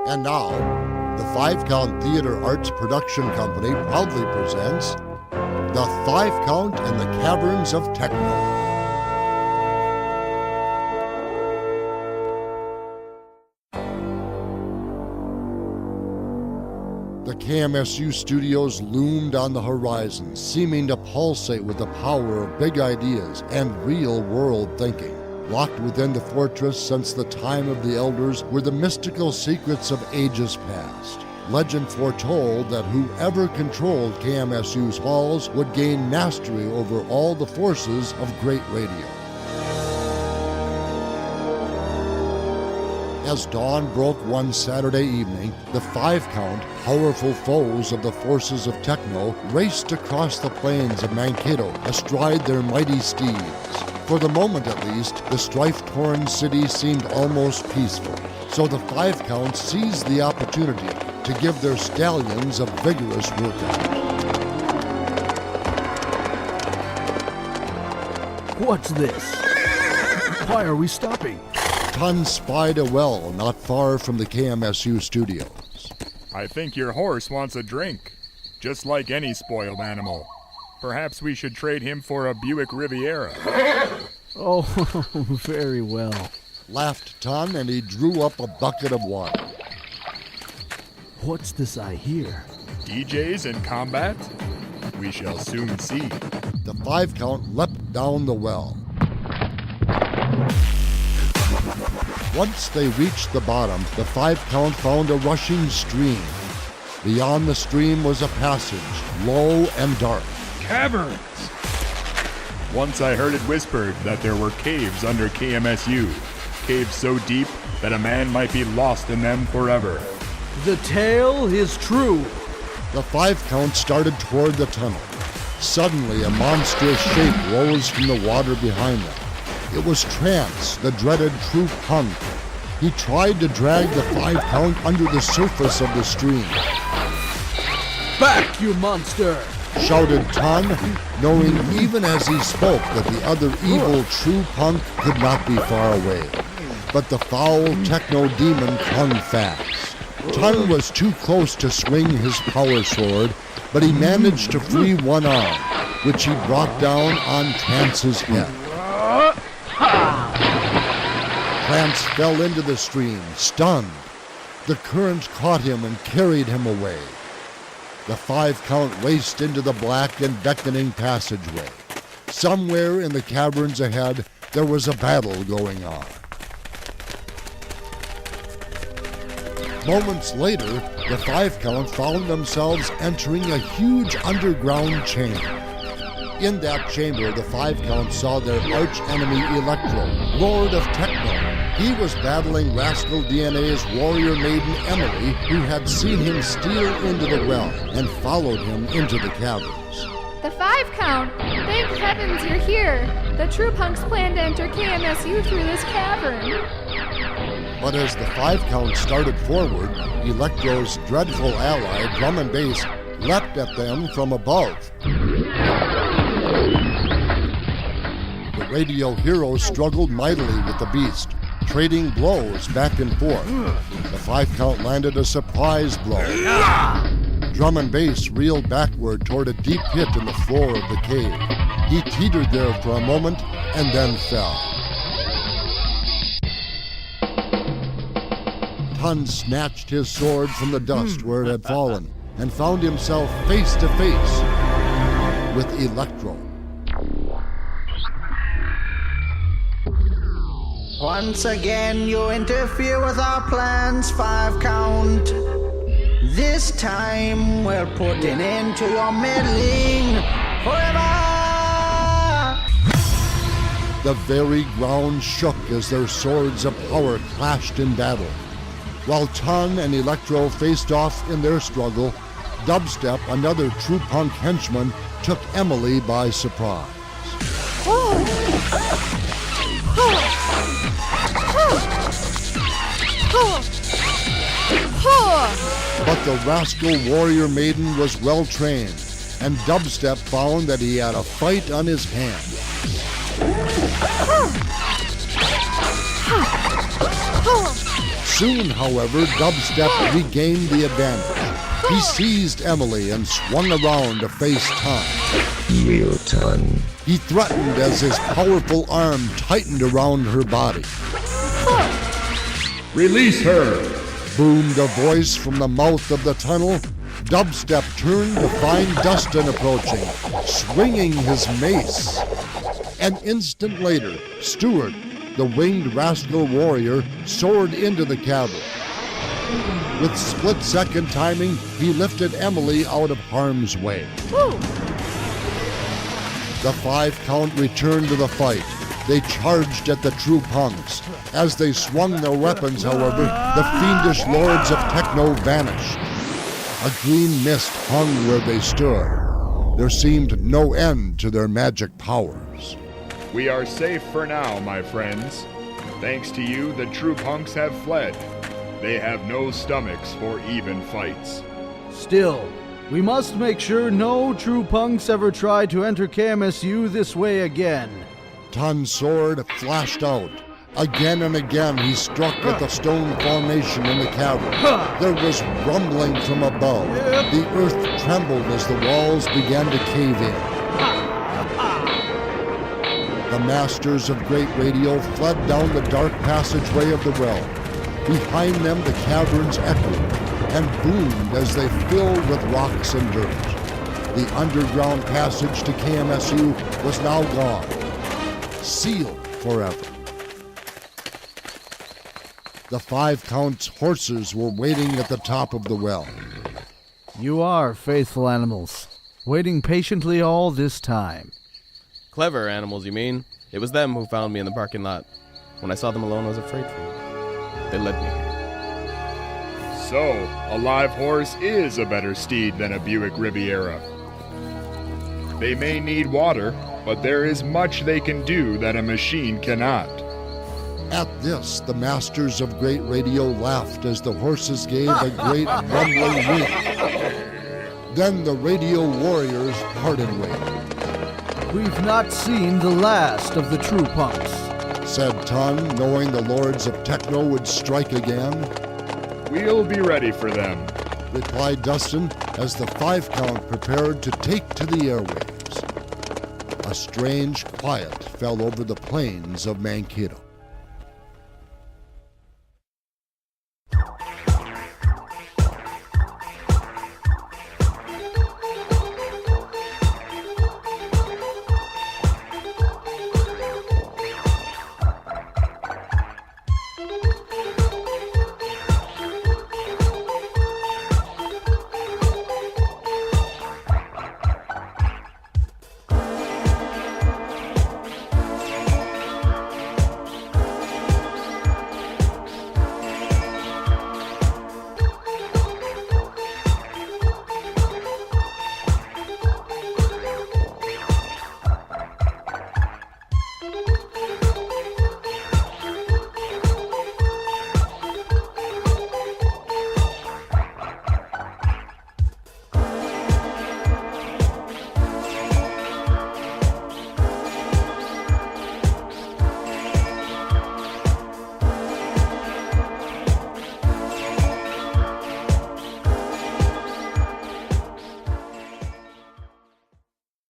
And now, the 5-Count Theater Arts Production Company proudly presents The 5-Count and the Caverns of Techno. The KMSU studios loomed on the horizon, seeming to pulsate with the power of big ideas and real-world thinking. Locked within the fortress since the time of the elders were the mystical secrets of ages past. Legend foretold that whoever controlled KMSU's halls would gain mastery over all the forces of great radio. As dawn broke one Saturday evening, the 5-Count, powerful foes of the forces of techno, raced across the plains of Mankato astride their mighty steeds. For the moment at least, the strife-torn city seemed almost peaceful, so the 5-Count seized the opportunity to give their stallions a vigorous workout. What's this? Why are we stopping? Ton spied a well not far from the KMSU studios. I think your horse wants a drink, just like any spoiled animal. Perhaps we should trade him for a Buick Riviera. Oh, very well. Laughed Ton, and he drew up a bucket of wine. What's this I hear? DJs in combat? We shall soon see. The 5-Count leapt down the well. Once they reached the bottom, the 5-Count found a rushing stream. Beyond the stream was a passage, low and dark. Caverns! Once I heard it whispered that there were caves under KMSU. Caves so deep that a man might be lost in them forever. The tale is true. The 5-Count started toward the tunnel. Suddenly, a monstrous shape rose from the water behind them. It was Trance, the dreaded True Punk. He tried to drag the 5-Count under the surface of the stream. Back, you monster! Shouted Ton, knowing even as he spoke that the other evil True Punk could not be far away. But the foul techno demon clung fast. Ton was too close to swing his power sword, but he managed to free one arm, which he brought down on Trance's head. Trance fell into the stream, stunned. The current caught him and carried him away. The 5-Count raced into the black and beckoning passageway. Somewhere in the caverns ahead, there was a battle going on. Moments later, the 5-Count found themselves entering a huge underground chamber. In that chamber, the 5-Count saw their arch-enemy Electro, Lord of Techno. He was battling Rascal DNA's warrior maiden Emily, who had seen him steal into the well and followed him into the caverns. The 5-Count! Thank heavens you're here! The True Punks plan to enter KMSU through this cavern. But as the 5-Count started forward, Electro's dreadful ally, Drum and Bass, leapt at them from above. The radio hero struggled mightily with the beast, trading blows back and forth. The 5-Count landed a surprise blow. Drum and Bass reeled backward toward a deep pit in the floor of the cave. He teetered there for a moment and then fell. Ton snatched his sword from the dust where it had fallen and found himself face to face with Electro. Once again you interfere with our plans, 5-Count. This time we'll put an end to your meddling forever! The very ground shook as their swords of power clashed in battle. While Ton and Electro faced off in their struggle, Dubstep, another True Punk henchman, took Emily by surprise. But the rascal warrior maiden was well trained, and Dubstep found that he had a fight on his hands. Soon, however, Dubstep regained the advantage. He seized Emily and swung around to face Ton. You, Ton. He threatened as his powerful arm tightened around her body. Release her! Boomed a voice from the mouth of the tunnel. Dubstep turned to find Dustin approaching, swinging his mace. An instant later, Stuart, the winged rascal warrior, soared into the cavern. With split-second timing, he lifted Emily out of harm's way. Woo! The 5-count returned to the fight. They charged at the True Punks. As they swung their weapons, however, the fiendish lords of Techno vanished. A green mist hung where they stood. There seemed no end to their magic powers. We are safe for now, my friends. Thanks to you, the True Punks have fled. They have no stomachs for even fights. Still, we must make sure no True Punks ever try to enter KMSU this way again. Tun's sword flashed out. Again and again he struck at the stone formation in the cavern. There was rumbling from above. The earth trembled as the walls began to cave in. The masters of Great Radio fled down the dark passageway of the well. Behind them the caverns echoed and boomed as they filled with rocks and dirt. The underground passage to KMSU was now gone, sealed forever. The 5-count's horses were waiting at the top of the well. You are faithful animals, waiting patiently all this time. Clever animals, you mean? It was them who found me in the parking lot. When I saw them alone, I was afraid for you. They led me here. So, a live horse is a better steed than a Buick Riviera. They may need water, but there is much they can do that a machine cannot. At this, the masters of Great Radio laughed as the horses gave a great rumbling whoop. Then the radio warriors parted ways. We've not seen the last of the True Punks, said Ton, knowing the lords of Techno would strike again. We'll be ready for them, replied Dustin as the 5-count prepared to take to the airwaves. A strange quiet fell over the plains of Mankato.